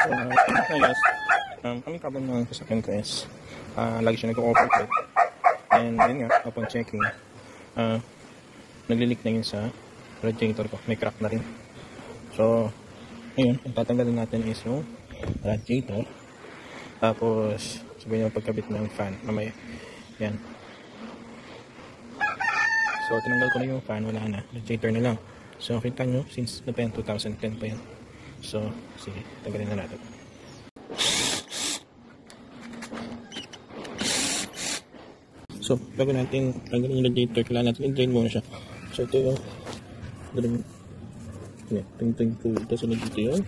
Guys, kaming problem ng sasakyan ko is lagi siya nag-overheat. And yun nga, upon checking, naglilik na yun sa radiator ko. May crack na rin. So, ngayon, ang tatanggalin natin is yung radiator. Tapos, sabihin yung pagkabit ng fan. Mamaya. Yan. So, tinanggal ko na yung fan. Wala na. Radiator na lang. So, kita nyo, since na pa yan, 2010 pa yan. So, sige, tanggalin na natin. So, bago natin tanggalin yung radiator, kailangan natin i-drain muna siya. So, ito yung drain. Tingting ko ito sa dito yung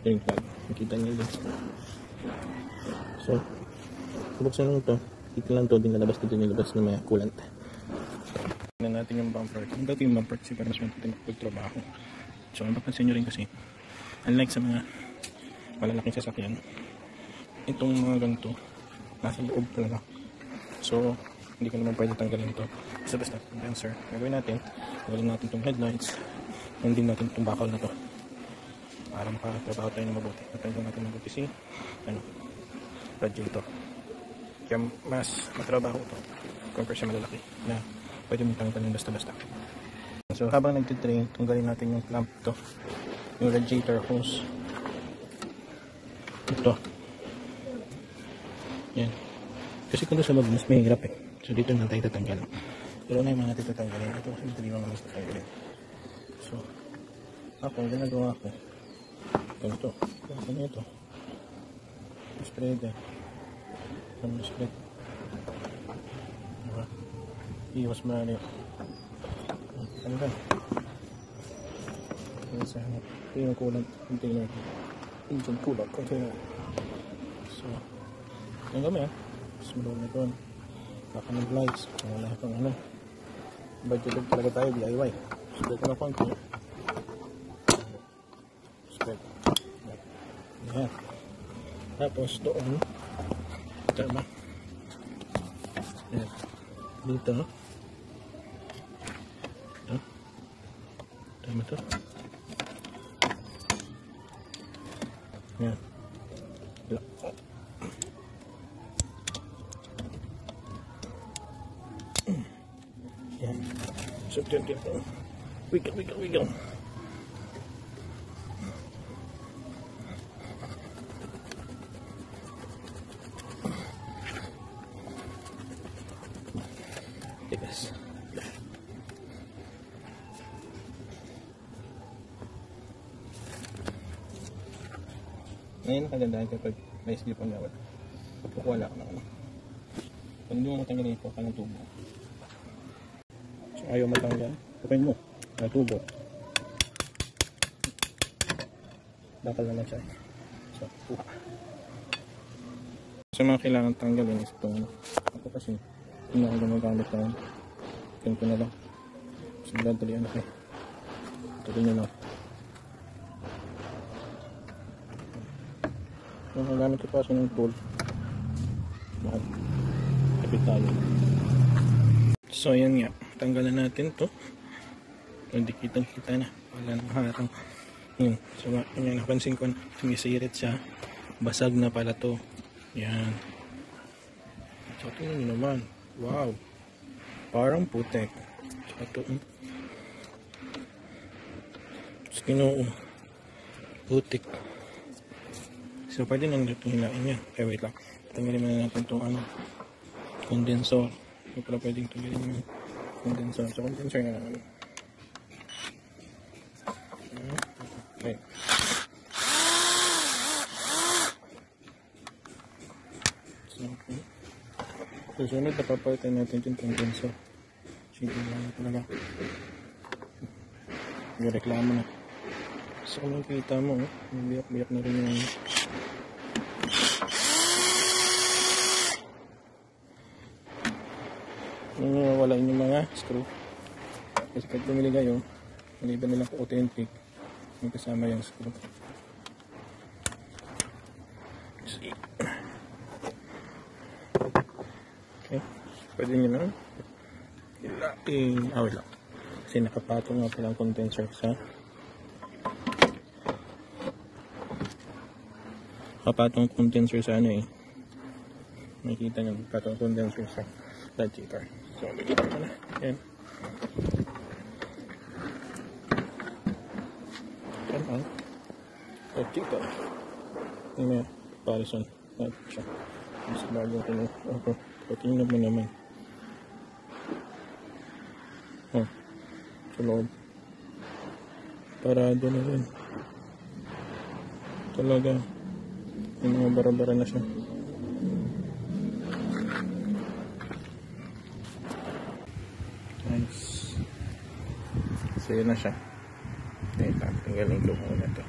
drain plug. Nakita nyo dito. So, buksan lang ito. Dito lang ito, dinalabas dito nilabas na may coolant. Tingnan natin yung bumper. Tingnan natin yung bumper kasi para mas matitin pagtrabaho. So, mapapansin nyo rin kasi, unlike sa mga malalaking sasakyan, itong mga ganito, nasa loob talaga. So, hindi ko naman pwede tanggalin ito. Basta condenser. Gagawin natin, tanggalin natin itong headlights, hindi natin itong bakal na ito. Para makatrabaho tayo na mabuti. Natanggal natin mabuti si radiator. Kaya mas matrabaho ito compare sa malalaki na pwede mong tanggalin basta-basta. So, habang nagtitrain, tanggalin natin yung clamp ito. Yung radiator hose. Ito. Yan. Kasi kung doon sa loob, mas mahirap eh. So, dito na tayo tatanggal. Pero na yung mga natin tatanggalin. Ito kasi madali mga mas tatanggalin. So, ako, ginagawa ko. Ganito. Ganito ito. Spreader. Ang spread. Diba? Iwas marami. Ano ba? Ito yung coolant container. Engine coolant container. So, yung kami small na ito. Baka ng lights. Wala pang ano. Budgeted talaga tayo DIY. Spread ko na konti. Spread. Yan. Tapos doon. Tama. Yan. Dito. Ito. Tama ito. Yan. Yan. So, dito. Wiggle. Tigas. Ngayon kagandahan kapag may slip ang gawin. Kapag wala ka na ano. Kung hindi mo matanggalin ito, ka ng tubo. So ayaw matanggal, tukain mo. Ang tubo. Bakal naman siya. So, so mga kailangan tanggalin is itong ako kasi hindi ako gumagamit na ganito na lang. So dadalian ako. Tuloy nyo lang. Yung nagamit ko kasi ng tool. Kapit tayo. So yan nga, tanggalan natin to. Hindi kitang-kita na. Wala nang harang. Yun. So yan, napansin ko na sumisirit siya. Basag na pala to. Yan. So tingnan nyo naman. Wow. Parang putek. So ito. Ginoo. Putik. So pwede nang dito hilain yan. Eh wait lang. Tanggalin muna natin itong ano. Condenser. Hindi pala pwedeng tanggalin yung condenser. So condenser na naman. Okay. So okay. Susunod napapalitan natin yung condenser. Sige lang talaga. Yung reklamo na. So kung nakikita mo, biyak-biyak na rin yung wala yung mga screw. Kasi pag pumili kayo, maliban nilang authentic, may kasama yung screw. See. Okay. Pwede nyo na wait lang. Kasi nakapatong nga palang condenser sa kapatong condenser sa ano eh. Makikita nyo, kapatong condenser sa radiator. So, bigyan ko na. Yan. Yan ang radiator. Yan na, comparison. At siya. Mas bagong kino. Okay. Tingnan mo naman. Oh. Sa loob. Parado na rin. Talaga. May mga bara-bara na siya. Nice. So yun na siya. Teka, tinggalin ko muna ito.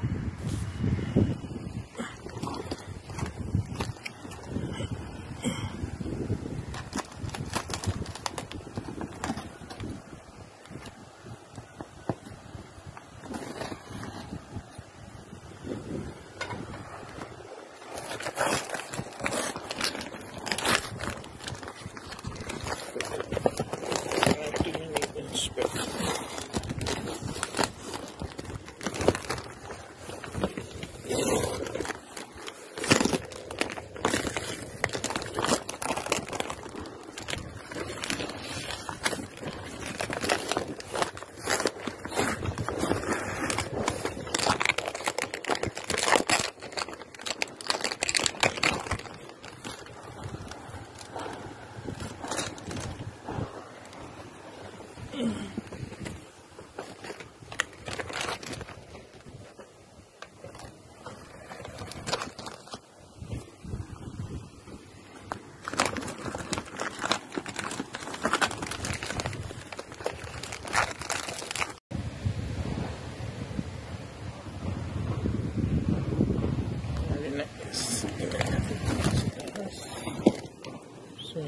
So,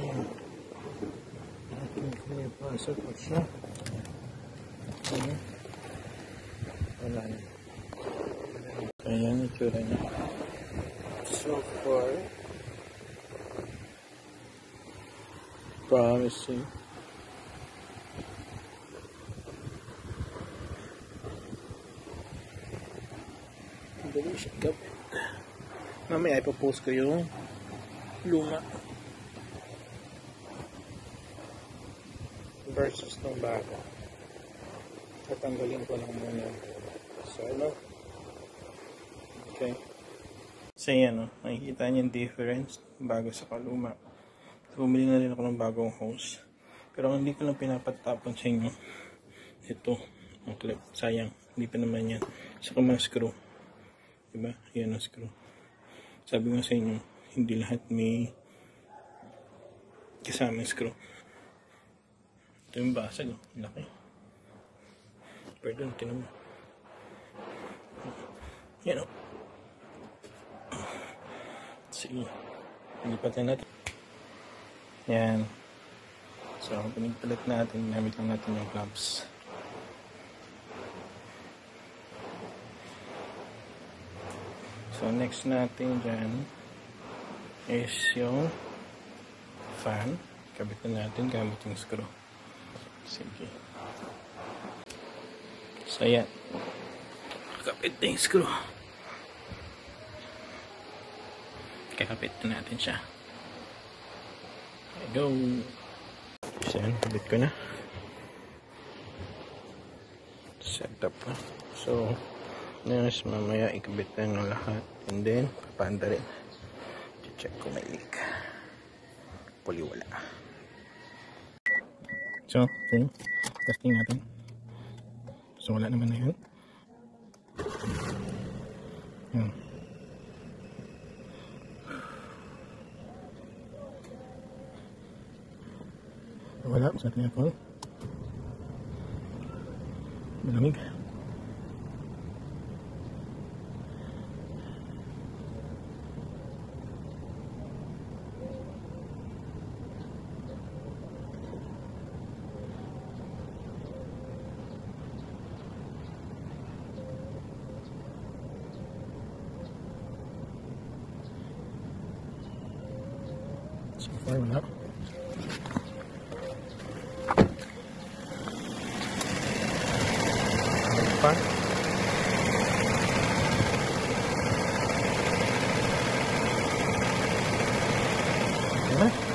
ating pinipasok po siya. Wala na. Ayan, itsura niya. So far, promising. Dali siya gabit. Mamaya ipopost ko yung luma versus ng bago. Tatanggalin ko lang muna. So, ano? Okay. So, yan, no? Nakikita niyo yung difference bago sa kaluma. So, bumili na rin ako ng bagong hose. Pero hindi ko lang pinapatapon sa inyo. Ito, ang clip. Sayang. Hindi pa naman yan. Saka mga screw. Diba? Yan ang screw. Sabi ko sa inyo, hindi lahat may kasamang screw. Ito yung basag, oh. Laki. Pardon, tinan mo. Yan, oh. Sige. Lipat na natin. Yan. So, pinagpalit natin. Gamit lang natin yung clamps. So, next natin dyan is yung fan. Kabit na natin gamit yung screw. Sige. So, yan. Kakapit na yung screw. Kakapit na natin siya. There go. So, yan. Kabit ko na. Set up na. So, next, mamaya ikabit na ng lahat. And then, papanda rin. Check ko may leak. Puli wala. So, okay. Testing natin. So, wala naman na yun. Yan. Wala. Sa ating aircon. Malamig. So far, wala. Pa. Ha?